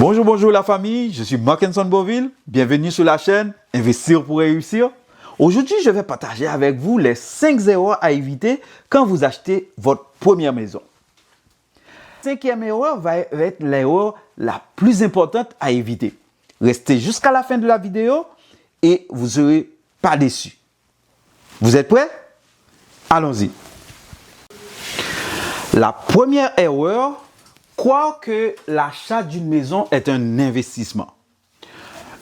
Bonjour la famille, je suis Mackenson Beauville, bienvenue sur la chaîne Investir pour réussir. Aujourd'hui, je vais partager avec vous les 5 erreurs à éviter quand vous achetez votre première maison. La 5e erreur va être l'erreur la plus importante à éviter. Restez jusqu'à la fin de la vidéo et vous ne serez pas déçus. Vous êtes prêts? Allons-y. La première erreur, croire que l'achat d'une maison est un investissement.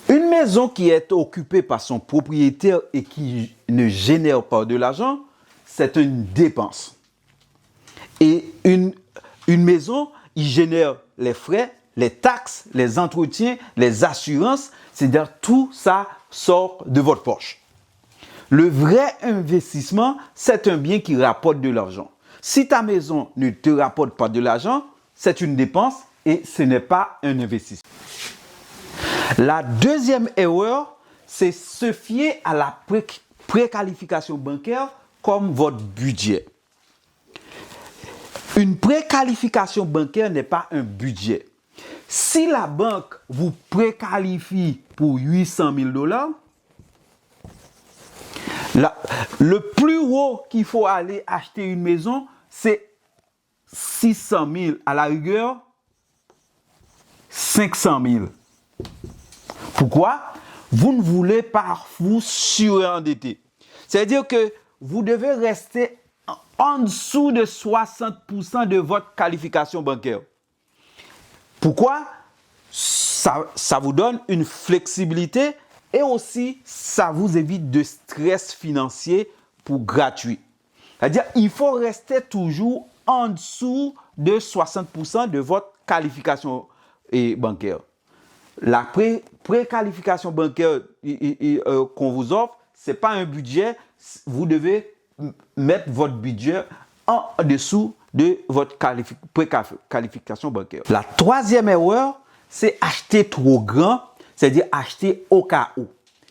Une maison qui est occupée par son propriétaire et qui ne génère pas de l'argent, c'est une dépense. Et une maison, il génère les frais, les taxes, les entretiens, les assurances, c'est-à-dire tout ça sort de votre poche. Le vrai investissement, c'est un bien qui rapporte de l'argent. Si ta maison ne te rapporte pas de l'argent, c'est une dépense et ce n'est pas un investissement. La deuxième erreur, c'est se fier à la préqualification bancaire comme votre budget. Une préqualification bancaire n'est pas un budget. Si la banque vous préqualifie pour 800 000 $, le plus haut qu'il faut aller acheter une maison, c'est 600 000, à la rigueur, 500 000. Pourquoi? Vous ne voulez pas vous surendetter. C'est-à-dire que vous devez rester en dessous de 60% de votre qualification bancaire. Pourquoi? Ça vous donne une flexibilité et aussi ça vous évite de stress financier pour gratuit. C'est-à-dire qu'il faut rester toujours en dessous de 60% de votre qualification bancaire. La préqualification bancaire qu'on vous offre, ce n'est pas un budget. Vous devez mettre votre budget en dessous de votre préqualification bancaire. La troisième erreur, c'est acheter trop grand, c'est-à-dire acheter au cas où.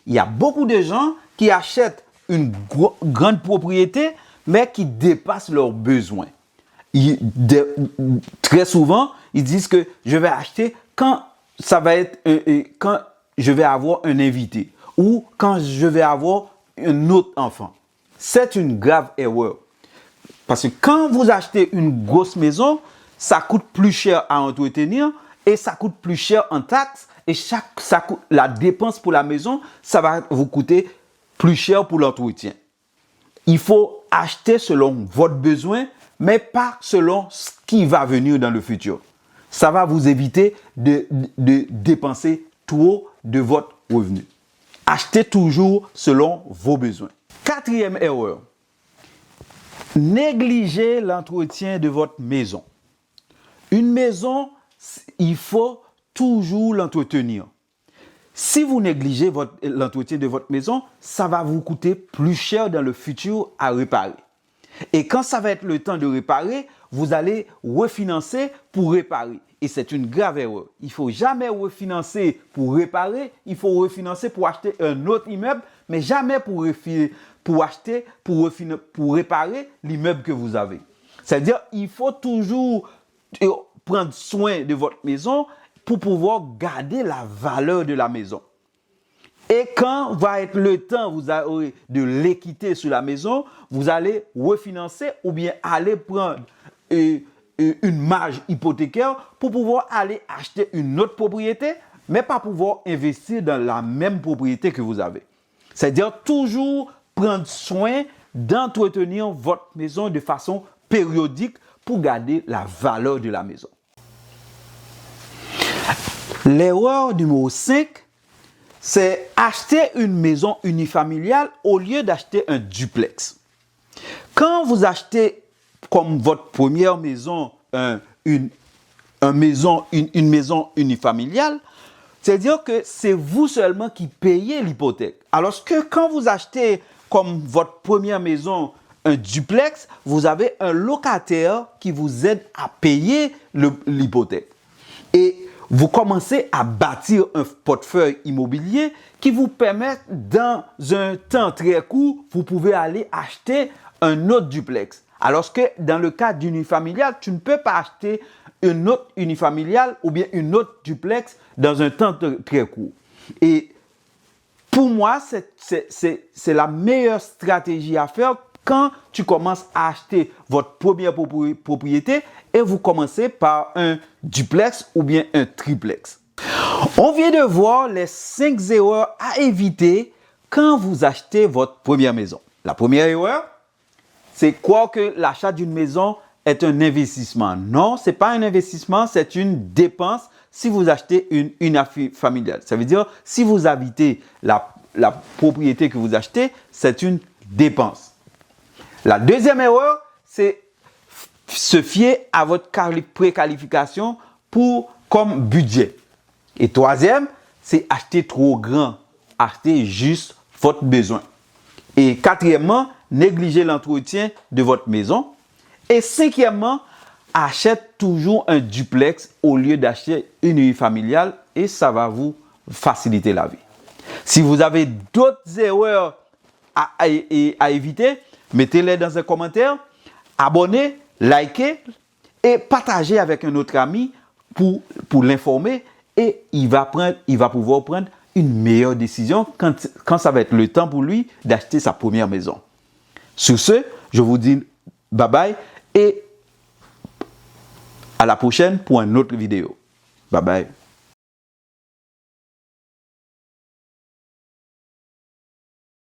Il y a beaucoup de gens qui achètent une grande propriété, mais qui dépassent leurs besoins. Très souvent, ils disent que je vais acheter quand je vais avoir un invité ou quand je vais avoir un autre enfant. C'est une grave erreur. Parce que quand vous achetez une grosse maison, ça coûte plus cher à entretenir et ça coûte plus cher en taxes. Et la dépense pour la maison, ça va vous coûter plus cher pour l'entretien. Il faut acheter selon votre besoin, mais pas selon ce qui va venir dans le futur. Ça va vous éviter de dépenser trop de votre revenu. Achetez toujours selon vos besoins. Quatrième erreur, négligez l'entretien de votre maison. Une maison, il faut toujours l'entretenir. Si vous négligez l'entretien de votre maison, ça va vous coûter plus cher dans le futur à réparer. Et quand ça va être le temps de réparer, vous allez refinancer pour réparer. Et c'est une grave erreur. Il ne faut jamais refinancer pour réparer. Il faut refinancer pour acheter un autre immeuble, mais jamais pour réparer l'immeuble que vous avez. C'est-à-dire qu'il faut toujours prendre soin de votre maison pour pouvoir garder la valeur de la maison. Et quand va être le temps, vous aurez de l'équité sur la maison, vous allez refinancer ou bien aller prendre une marge hypothécaire pour pouvoir aller acheter une autre propriété, mais pas pouvoir investir dans la même propriété que vous avez. C'est-à-dire toujours prendre soin d'entretenir votre maison de façon périodique pour garder la valeur de la maison. L'erreur numéro 5, c'est acheter une maison unifamiliale au lieu d'acheter un duplex. Quand vous achetez comme votre première maison une maison unifamiliale, c'est-à-dire que c'est vous seulement qui payez l'hypothèque. Alors que quand vous achetez comme votre première maison un duplex, vous avez un locataire qui vous aide à payer l'hypothèque. Et vous commencez à bâtir un portefeuille immobilier qui vous permet, dans un temps très court, vous pouvez aller acheter un autre duplex. Alors que dans le cas d'unifamilial, tu ne peux pas acheter un autre unifamilial ou bien une autre duplex dans un temps très court. Et pour moi, c'est la meilleure stratégie à faire quand tu commences à acheter votre première propriété et vous commencez par un duplex ou bien un triplex. On vient de voir les 5 erreurs à éviter quand vous achetez votre première maison. La première erreur, c'est croire que l'achat d'une maison est un investissement. Non, ce n'est pas un investissement, c'est une dépense si vous achetez une unifamiliale. Ça veut dire, si vous habitez la propriété que vous achetez, c'est une dépense. La deuxième erreur, c'est se fier à votre préqualification comme budget. Et troisième, c'est acheter trop grand, acheter juste votre besoin. Et quatrièmement, négliger l'entretien de votre maison. Et cinquièmement, achète toujours un duplex au lieu d'acheter une unifamiliale et ça va vous faciliter la vie. Si vous avez d'autres erreurs à éviter, mettez-les dans un commentaire, abonnez, likez et partagez avec un autre ami pour l'informer et il va pouvoir prendre une meilleure décision quand ça va être le temps pour lui d'acheter sa première maison. Sur ce, je vous dis bye bye et à la prochaine pour une autre vidéo. Bye bye.